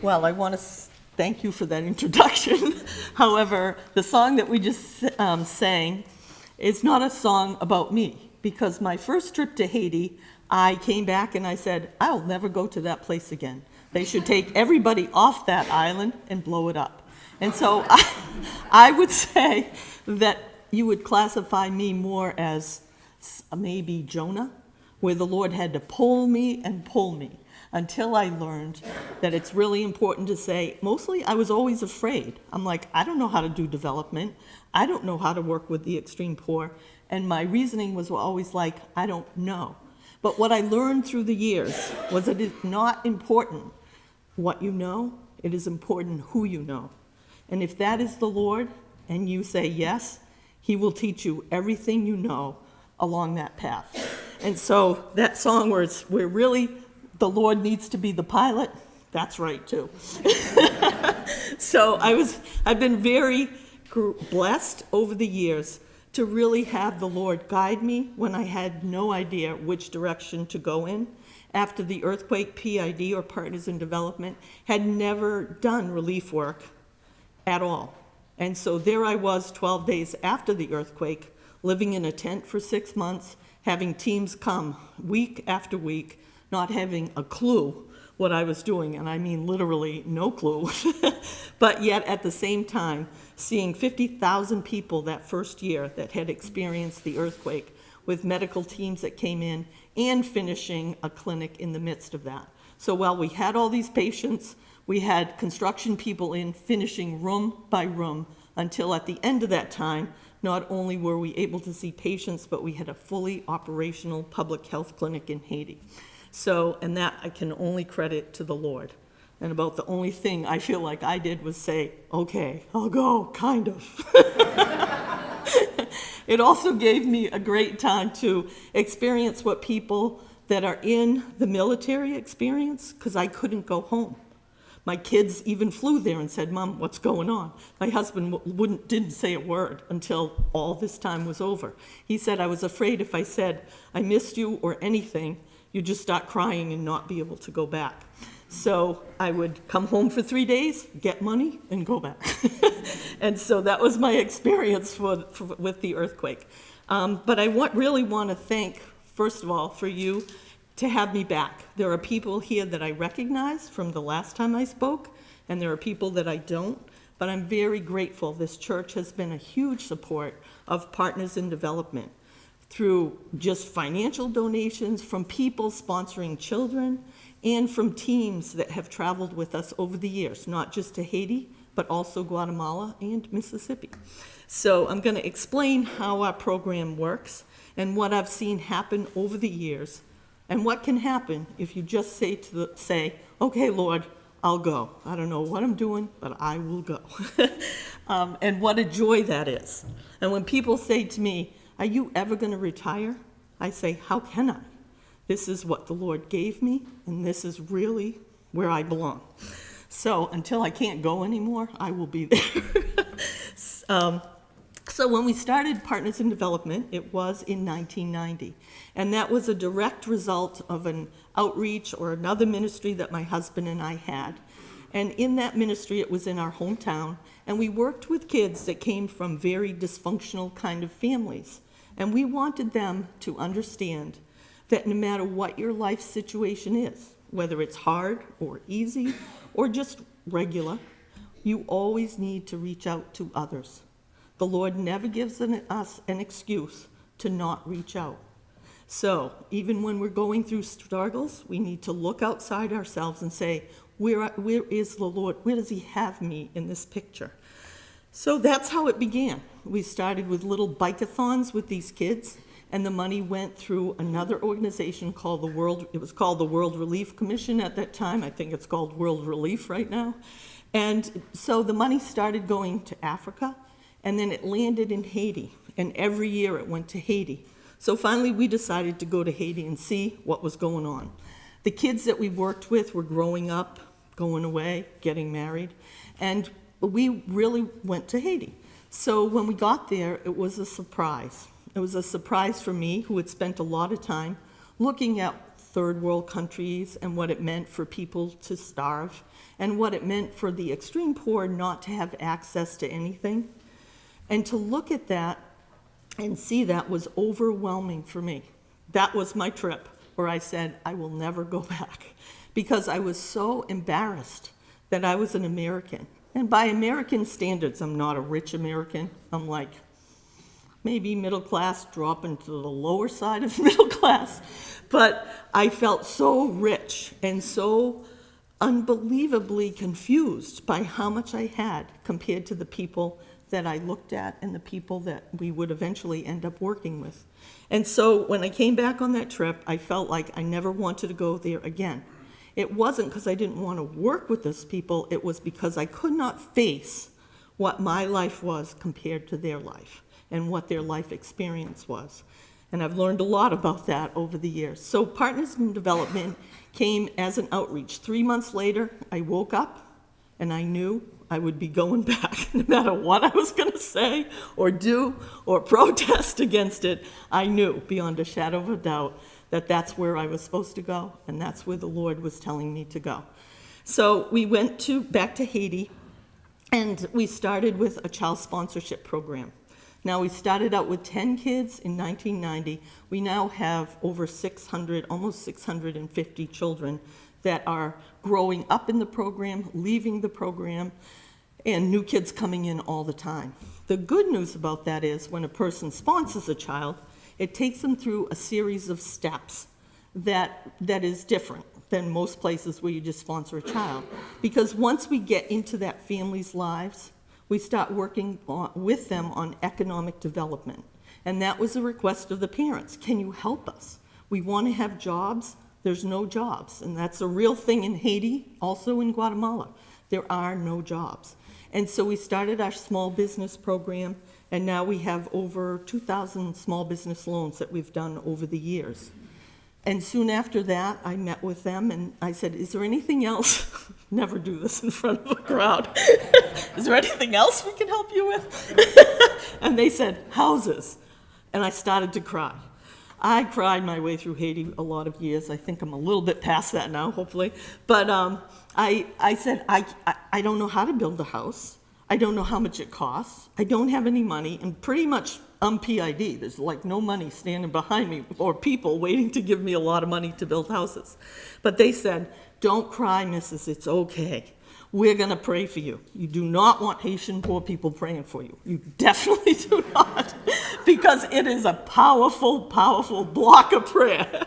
Well, I want to thank you for that introduction. However, the song that we just sang is not a song about me, because my first trip to Haiti, I came back and I said, I'll never go to that place again. They should take everybody off that island and blow it up. And so I would say that you would classify me more as maybe Jonah, where the Lord had to pull me and pull me until I learned that it's really important to say, mostly I was always afraid. I'm like, I don't know how to do development. I don't know how to work with the extreme poor. And my reasoning was always like, I don't know. But what I learned through the years was that it's not important what you know, it is important who you know. And if that is the Lord, and you say yes, he will teach you everything you know along that path. And so that song where really the Lord needs to be the pilot, that's right too. So I've been very blessed over the years to really have the Lord guide me when I had no idea which direction to go in. After the earthquake, PID, or Partners in Development, had never done relief work at all. And so there I was 12 days after the earthquake, living in a tent for 6 months, having teams come week after week, not having a clue what I was doing, and I mean literally no clue, but yet at the same time, seeing 50,000 people that first year that had experienced the earthquake, with medical teams that came in, and finishing a clinic in the midst of that. So while we had all these patients, we had construction people in finishing room by room until at the end of that time, not only were we able to see patients, but we had a fully operational public health clinic in Haiti. So, and that I can only credit to the Lord. And about the only thing I feel like I did was say, okay, I'll go, kind of. It also gave me a great time to experience what people that are in the military experience, because I couldn't go home. My kids even flew there and said, Mom, what's going on? My husband didn't say a word until all this time was over. He said, I was afraid if I said, I missed you or anything, you'd just start crying and not be able to go back. So I would come home for 3 days, get money, and go back. And so that was my experience with the earthquake. But I really want to thank, first of all, for you to have me back. There are people here that I recognize from the last time I spoke, and there are people that I don't, but I'm very grateful. This church has been a huge support of Partners in Development through just financial donations from people sponsoring children and from teams that have traveled with us over the years, not just to Haiti, but also Guatemala and Mississippi. So I'm going to explain how our program works and what I've seen happen over the years, and what can happen if you just say, okay, Lord, I'll go. I don't know what I'm doing, but I will go. And what a joy that is. And when people say to me, are you ever going to retire? I say, how can I? This is what the Lord gave me, and this is really where I belong. So until I can't go anymore, I will be there. So when we started Partners in Development, it was in 1990. And that was a direct result of an outreach or another ministry that my husband and I had. And in that ministry, it was in our hometown. And we worked with kids that came from very dysfunctional kind of families. And we wanted them to understand that no matter what your life situation is, whether it's hard or easy or just regular, you always need to reach out to others. The Lord never gives us an excuse to not reach out. So even when we're going through struggles, we need to look outside ourselves and say, where is the Lord? Where does he have me in this picture? So that's how it began. We started with little bike-a-thons with these kids, and the money went through another organization called the World Relief Commission at that time. I think it's called World Relief right now. And so the money started going to Africa, and then it landed in Haiti, and every year it went to Haiti. So finally we decided to go to Haiti and see what was going on. The kids that we worked with were growing up, going away, getting married, and we really went to Haiti. So when we got there, it was a surprise. It was a surprise for me, who had spent a lot of time looking at third world countries and what it meant for people to starve and what it meant for the extreme poor not to have access to anything. And to look at that and see that was overwhelming for me. That was my trip where I said, I will never go back, because I was so embarrassed that I was an American. And by American standards, I'm not a rich American. I'm like maybe middle class, dropping to the lower side of middle class. But I felt so rich and so unbelievably confused by how much I had compared to the people that I looked at and the people that we would eventually end up working with. And so when I came back on that trip, I felt like I never wanted to go there again. It wasn't because I didn't want to work with those people, it was because I could not face what my life was compared to their life and what their life experience was. And I've learned a lot about that over the years. So Partners in Development came as an outreach. 3 months later, I woke up and I knew I would be going back. No matter what I was going to say or do or protest against it, I knew beyond a shadow of a doubt that that's where I was supposed to go, and that's where the Lord was telling me to go. So we went back to Haiti, and we started with a child sponsorship program. Now, we started out with 10 kids in 1990. We now have over 600, almost 650 children that are growing up in the program, leaving the program, and new kids coming in all the time. The good news about that is when a person sponsors a child, it takes them through a series of steps that is different than most places where you just sponsor a child. Because once we get into that family's lives, we start working with them on economic development. And that was a request of the parents. Can you help us? We want to have jobs. There's no jobs. And that's a real thing in Haiti, also in Guatemala. There are no jobs. And so we started our small business program, and now we have over 2,000 small business loans that we've done over the years. And soon after that, I met with them and I said, is there anything else? Never do this in front of a crowd. Is there anything else we can help you with? And they said, houses. And I started to cry. I cried my way through Haiti a lot of years. I think I'm a little bit past that now, hopefully. But I said, I don't know how to build a house. I don't know how much it costs. I don't have any money, and pretty much I'm PID. There's like no money standing behind me or people waiting to give me a lot of money to build houses. But they said, don't cry, Mrs., it's okay. We're going to pray for you. You do not want Haitian poor people praying for you. You definitely do not, because it is a powerful, powerful block of prayer.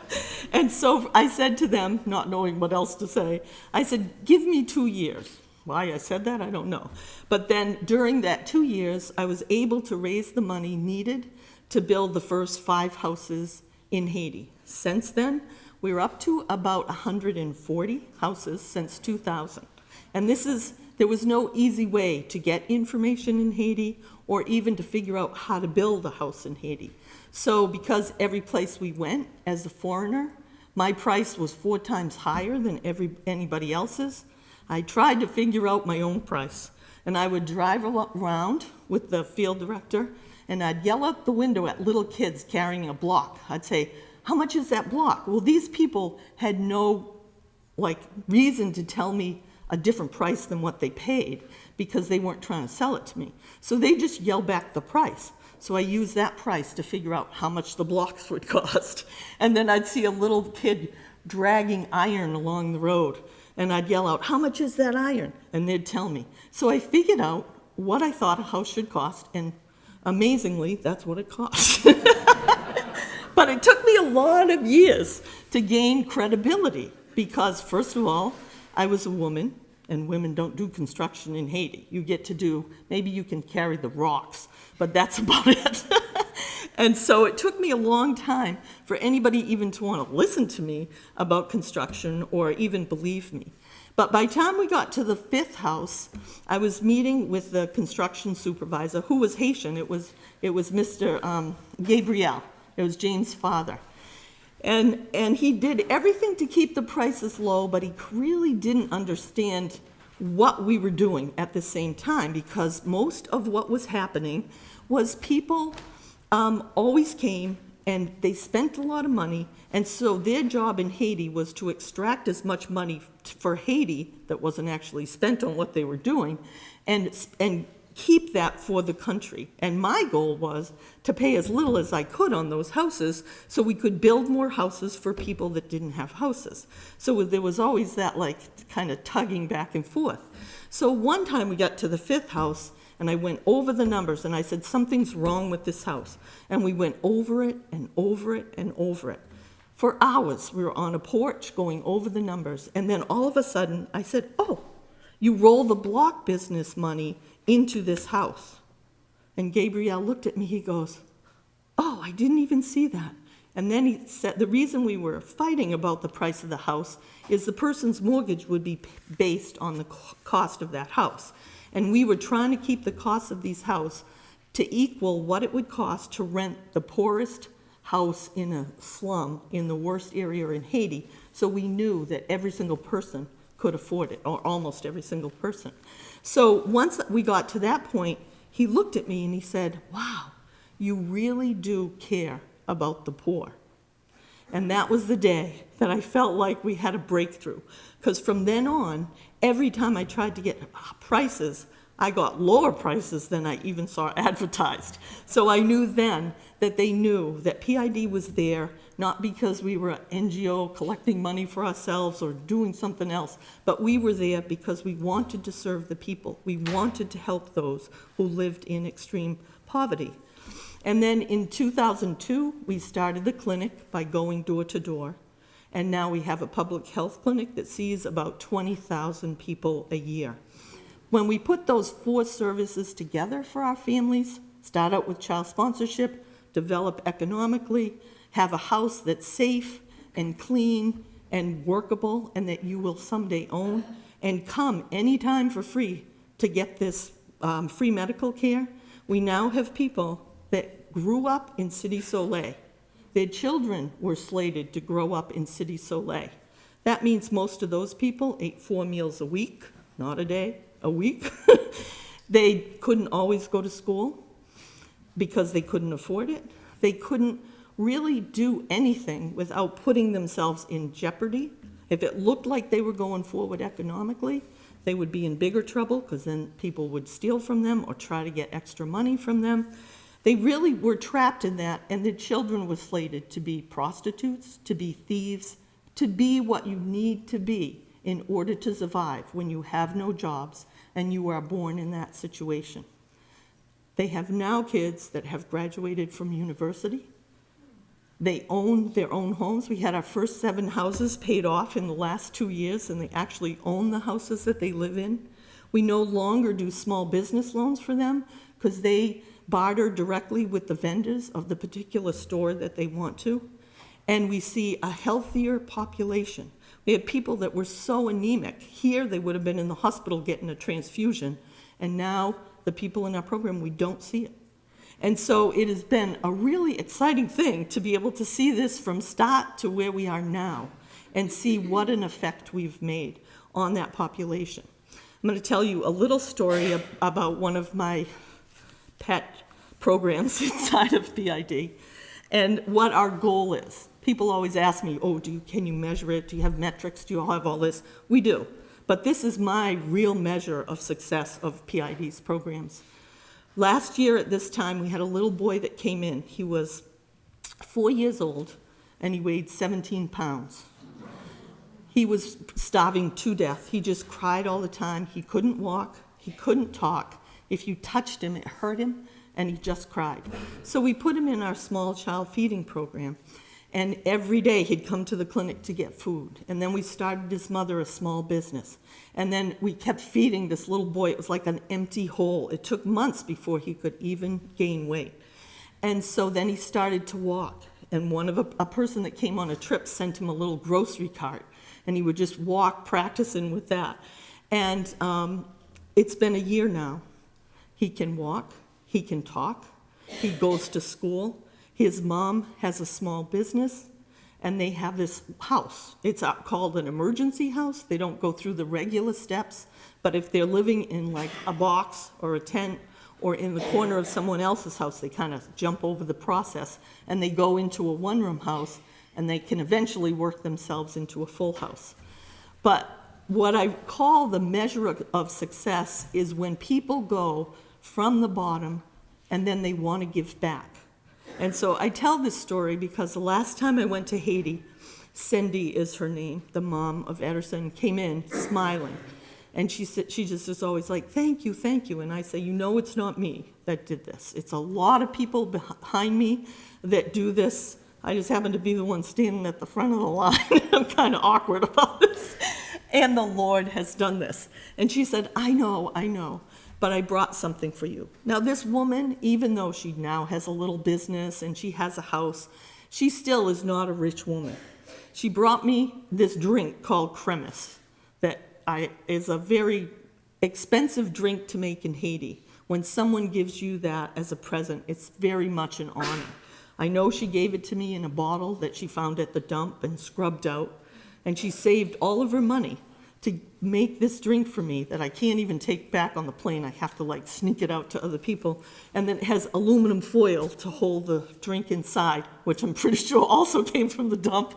And so I said to them, not knowing what else to say, I said, give me 2 years. Why I said that, I don't know. But then during that 2 years, I was able to raise the money needed to build the first 5 houses in Haiti. Since then, we're up to about 140 houses since 2000. And there was no easy way to get information in Haiti or even to figure out how to build a house in Haiti. So because every place we went as a foreigner, my price was 4 times higher than anybody else's, I tried to figure out my own price. And I would drive around with the field director, and I'd yell out the window at little kids carrying a block. I'd say, how much is that block? Well, these people had no reason to tell me a different price than what they paid because they weren't trying to sell it to me. So they just yell back the price. So I used that price to figure out how much the blocks would cost. And then I'd see a little kid dragging iron along the road. And I'd yell out, how much is that iron? And they'd tell me. So I figured out what I thought a house should cost, and amazingly, that's what it cost. But it took me a lot of years to gain credibility because, first of all, I was a woman, and women don't do construction in Haiti. You get to do, maybe you can carry the rocks, but that's about it. And so it took me a long time for anybody even to want to listen to me about construction or even believe me. But by the time we got to the 5th house, I was meeting with the construction supervisor, who was Haitian. It was Mr. Gabriel. It was James' father. And he did everything to keep the prices low, but he really didn't understand what we were doing at the same time, because most of what was happening was people always came and they spent a lot of money, and so their job in Haiti was to extract as much money for Haiti that wasn't actually spent on what they were doing, and keep that for the country. And my goal was to pay as little as I could on those houses so we could build more houses for people that didn't have houses. So there was always that kind of tugging back and forth. So one time we got to the 5th house, and I went over the numbers, and I said, something's wrong with this house. And we went over it and over it and over it. For hours, we were on a porch going over the numbers. And then all of a sudden, I said, oh, you roll the block business money into this house. And Gabriel looked at me, he goes, oh, I didn't even see that. And then he said, the reason we were fighting about the price of the house is the person's mortgage would be based on the cost of that house. And we were trying to keep the cost of these houses to equal what it would cost to rent the poorest house in a slum in the worst area in Haiti. So we knew that every single person could afford it, or almost every single person. So once we got to that point, he looked at me and he said, wow, you really do care about the poor. And that was the day that I felt like we had a breakthrough. Because from then on, every time I tried to get prices, I got lower prices than I even saw advertised. So I knew then that they knew that PID was there, not because we were an NGO collecting money for ourselves or doing something else, but we were there because we wanted to serve the people. We wanted to help those who lived in extreme poverty. And then in 2002, we started the clinic by going door to door. And now we have a public health clinic that sees about 20,000 people a year. When we put those 4 services together for our families, start out with child sponsorship, develop economically, have a house that's safe and clean and workable and that you will someday own, and come anytime for free to get this free medical care, we now have people that grew up in Cité Soleil. Their children were slated to grow up in Cité Soleil. That means most of those people ate 4 meals a week, not a day, a week. They couldn't always go to school because they couldn't afford it. They couldn't really do anything without putting themselves in jeopardy. If it looked like they were going forward economically, they would be in bigger trouble because then people would steal from them or try to get extra money from them. They really were trapped in that, and the children were slated to be prostitutes, to be thieves, to be what you need to be in order to survive when you have no jobs and you are born in that situation. They have now kids that have graduated from university. They own their own homes. We had our first 7 houses paid off in the last 2 years, and they actually own the houses that they live in. We no longer do small business loans for them because they barter directly with the vendors of the particular store that they want to. And we see a healthier population. We had people that were so anemic. Here, they would have been in the hospital getting a transfusion. And now, the people in our program, we don't see it. And so it has been a really exciting thing to be able to see this from start to where we are now and see what an effect we've made on that population. I'm going to tell you a little story about one of my pet programs inside of PID and what our goal is. People always ask me, oh, can you measure it? Do you have metrics? Do you have all this? We do. But this is my real measure of success of PID's programs. Last year at this time, we had a little boy that came in. He was 4 years old, and he weighed 17 pounds. He was starving to death. He just cried all the time. He couldn't walk. He couldn't talk. If you touched him, it hurt him, and he just cried. So we put him in our small child feeding program, and every day he'd come to the clinic to get food. And then we started his mother a small business. And then we kept feeding this little boy. It was like an empty hole. It took months before he could even gain weight. And so then he started to walk. And a person that came on a trip sent him a little grocery cart. And he would just walk, practicing with that. And it's been a year now. He can walk. He can talk. He goes to school. His mom has a small business, and they have this house. It's called an emergency house. They don't go through the regular steps, but if they're living in like a box or a tent or in the corner of someone else's house. They kind of jump over the process, and they go into a one-room house, and they can eventually work themselves into a full house. But what I call the measure of success is when people go from the bottom and then they want to give back. And so I tell this story because the last time I went to Haiti, Cindy is her name, the mom of Ederson, came in smiling. And she said, she just is always like, thank you, thank you. And I say, it's not me that did this. It's a lot of people behind me that do this. I just happen to be the one standing at the front of the line. I'm kind of awkward about this. And the Lord has done this. And she said, I know, but I brought something for you. Now this woman, even though she now has a little business and she has a house, she still is not a rich woman. She brought me this drink called Cremis that is a very expensive drink to make in Haiti. When someone gives you that as a present, it's very much an honor. I know she gave it to me in a bottle that she found at the dump and scrubbed out, and she saved all of her money to make this drink for me that I can't even take back on the plane. I have to sneak it out to other people. And then it has aluminum foil to hold the drink inside, which I'm pretty sure also came from the dump.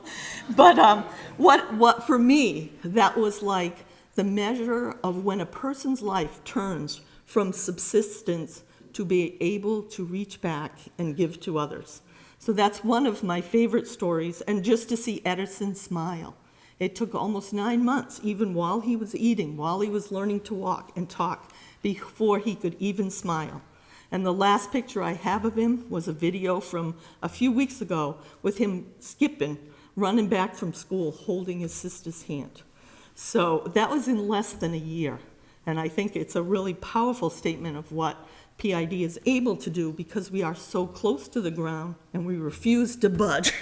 But what for me, that was like the measure of when a person's life turns from subsistence to be able to reach back and give to others. So that's one of my favorite stories, and just to see Ederson smile. It took almost 9 months, even while he was eating, while he was learning to walk and talk, before he could even smile. And the last picture I have of him was a video from a few weeks ago with him skipping, running back from school, holding his sister's hand. So that was in less than a year. And I think it's a really powerful statement of what PID is able to do, because we are so close to the ground and we refuse to budge.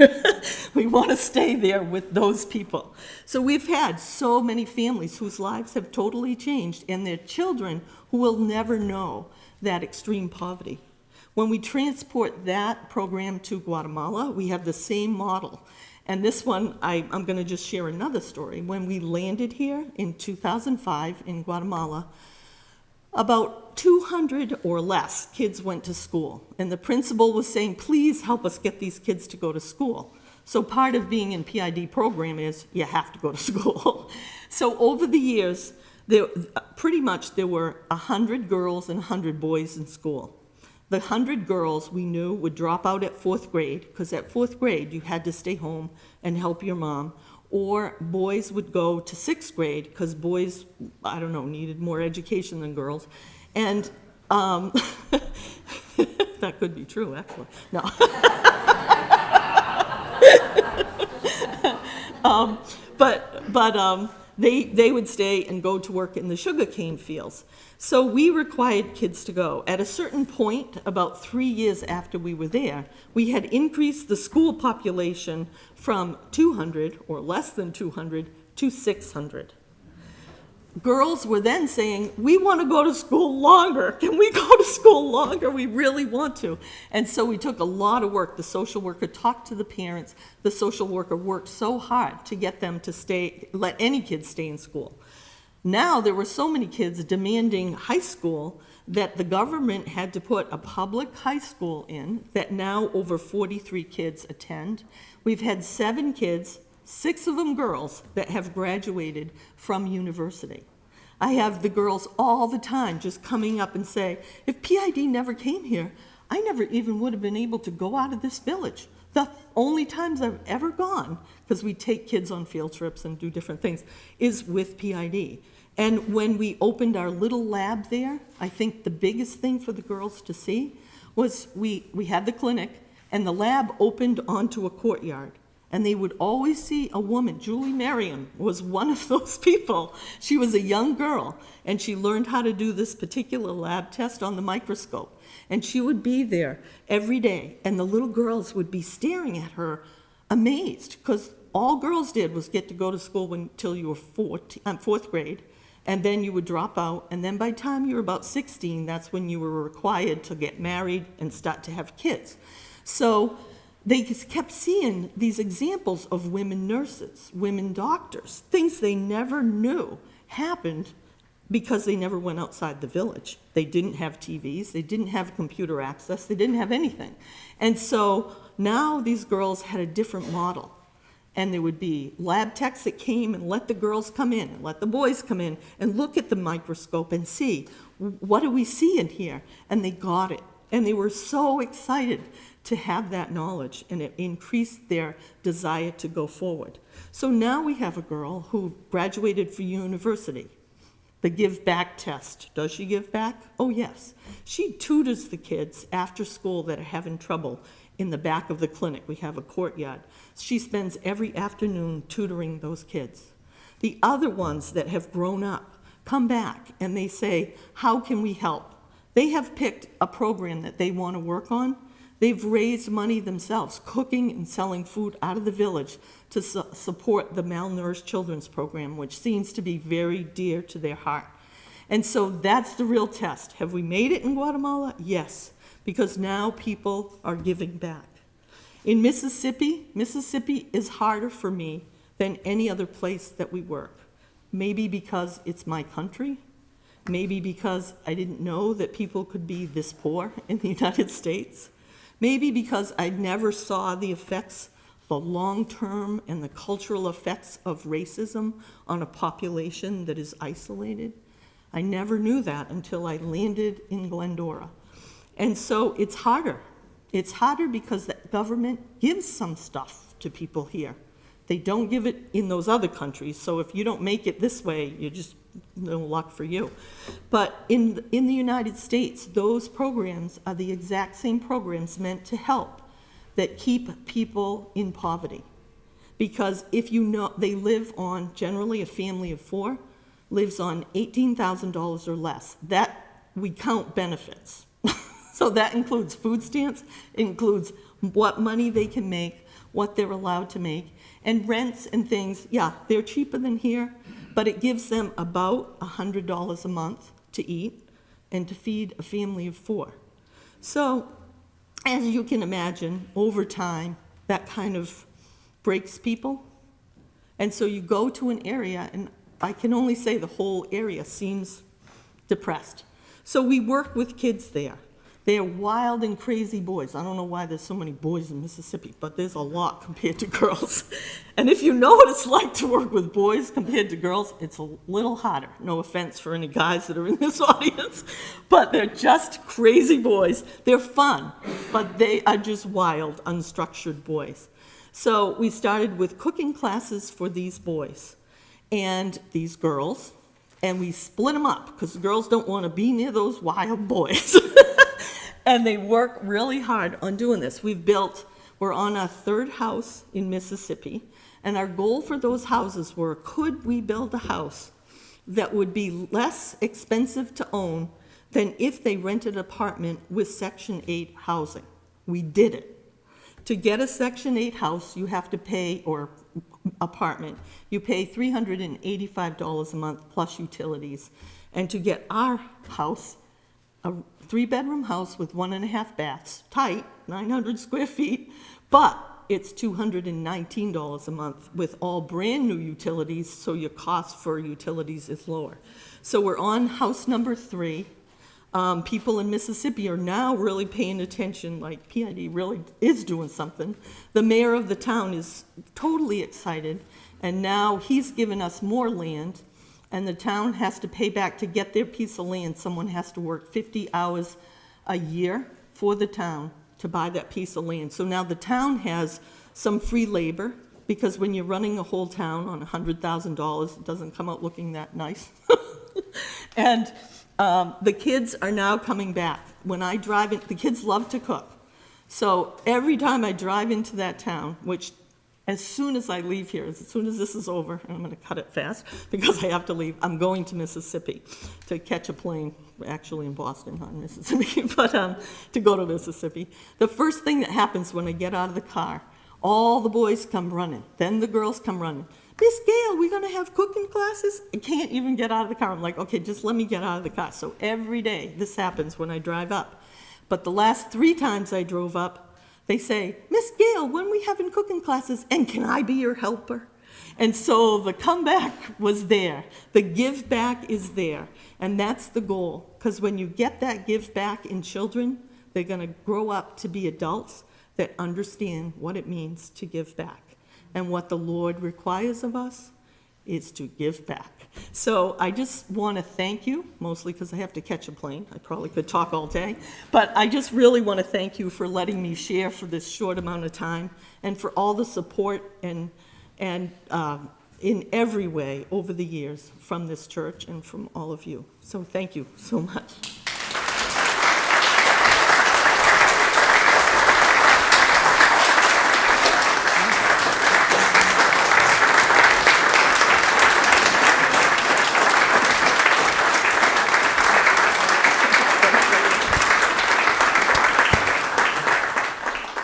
We want to stay there with those people. So we've had so many families whose lives have totally changed, and their children who will never know that extreme poverty. When we transport that program to Guatemala, we have the same model. And this one, I'm going to just share another story. When we landed here in 2005 in Guatemala, about 200 or less kids went to school, and the principal was saying, please help us get these kids to go to school. So part of being in PID program is you have to go to school. So over the years, there were 100 girls and 100 boys in school. The 100 girls we knew would drop out at 4th grade, because at 4th grade you had to stay home and help your mom. Or boys would go to 6th grade, because boys, needed more education than girls. And that could be true, actually. No. They would stay and go to work in the sugarcane fields. So we required kids to go. At a certain point, about 3 years after we were there, we had increased the school population from 200 or less than 200 to 600. Girls were then saying, we want to go to school longer. Can we go to school longer? We really want to. And so we took a lot of work. The social worker talked to the parents. The social worker worked so hard to get them to stay, let any kids stay in school. Now there were so many kids demanding high school that the government had to put a public high school in that now over 43 kids attend. We've had 7 kids, 6 of them girls, that have graduated from university. I have the girls all the time just coming up and say, if PID never came here, I never even would have been able to go out of this village. The only times I've ever gone, because we take kids on field trips and do different things, is with PID. And when we opened our little lab there, I think the biggest thing for the girls to see was we had the clinic, and the lab opened onto a courtyard. And they would always see a woman. Julie Merriam was one of those people. She was a young girl, and she learned how to do this particular lab test on the microscope. And she would be there every day, and the little girls would be staring at her amazed, because all girls did was get to go to school until you were 4th grade, and then you would drop out, and then by the time you were about 16, that's when you were required to get married and start to have kids. So they just kept seeing these examples of women nurses, women doctors, things they never knew happened because they never went outside the village. They didn't have TVs, they didn't have computer access, they didn't have anything. And so now these girls had a different model. And there would be lab techs that came and let the girls come in, and let the boys come in and look at the microscope and see, what do we see in here? And they got it. And they were so excited to have that knowledge, and it increased their desire to go forward. So now we have a girl who graduated from university. The give back test. Does she give back? Oh, yes. She tutors the kids after school that are having trouble in the back of the clinic. We have a courtyard. She spends every afternoon tutoring those kids. The other ones that have grown up come back and they say, how can we help? They have picked a program that they want to work on. They've raised money themselves, cooking and selling food out of the village to support the malnourished children's program, which seems to be very dear to their heart. And so that's the real test. Have we made it in Guatemala? Yes, because now people are giving back. In Mississippi, Mississippi is harder for me than any other place that we work. Maybe because it's my country, maybe because I didn't know that people could be this poor in the United States, maybe because I never saw the effects, the long-term and the cultural effects of racism on a population that is isolated. I never knew that until I landed in Glendora. And so it's harder. It's harder because the government gives some stuff to people here. They don't give it in those other countries, so if you don't make it this way, you're just no luck for you. But in the United States, those programs are the exact same programs meant to help that keep people in poverty. Because if you know, they live on, generally a family of 4, lives on $18,000 or less. That, we count benefits. So that includes food stamps, includes what money they can make, what they're allowed to make, and rents and things, yeah, they're cheaper than here, but it gives them about $100 a month to eat and to feed a family of 4. So, as you can imagine, over time, that kind of breaks people. And so you go to an area, and I can only say the whole area seems depressed. So we work with kids there. They're wild and crazy boys. I don't know why there's so many boys in Mississippi, but there's a lot compared to girls. And if you know what it's like to work with boys compared to girls, it's a little harder. No offense for any guys that are in this audience, but they're just crazy boys. They're fun, but they are just wild, unstructured boys. So we started with cooking classes for these boys and these girls, and we split them up because the girls don't want to be near those wild boys. And they work really hard on doing this. We're on our 3rd house in Mississippi, and our goal for those houses were, could we build a house that would be less expensive to own than if they rented an apartment with Section 8 housing? We did it. To get a Section 8 house, you have to pay, or apartment, you pay $385 a month plus utilities. And to get our house, a 3-bedroom house with 1.5 baths, tight, 900 square feet, but it's $219 a month with all brand new utilities, so your cost for utilities is lower. So we're on house number 3. People in Mississippi are now really paying attention, like PID really is doing something. The mayor of the town is totally excited, and now he's given us more land, and the town has to pay back to get their piece of land. Someone has to work 50 hours a year for the town to buy that piece of land. So now the town has some free labor, because when you're running a whole town on $100,000, it doesn't come out looking that nice. And the kids are now coming back. When I drive in, the kids love to cook. So every time I drive into that town, which as soon as I leave here, as soon as this is over, and I'm going to cut it fast because I have to leave, I'm going to Mississippi to catch a plane, actually in Boston, not in Mississippi, but to go to Mississippi. The first thing that happens when I get out of the car, all the boys come running, then the girls come running. Miss Gale, we're going to have cooking classes? I can't even get out of the car. I'm like, okay, just let me get out of the car. So every day this happens when I drive up. But the last 3 times I drove up, they say, Miss Gale, when we having cooking classes, and can I be your helper? And so the comeback was there. The give back is there. And that's the goal. Because when you get that give back in children, they're going to grow up to be adults that understand what it means to give back. And what the Lord requires of us is to give back. So I just want to thank you, mostly because I have to catch a plane. I probably could talk all day. But I just really want to thank you for letting me share for this short amount of time, and for all the support and in every way over the years from this church and from all of you. So thank you so much.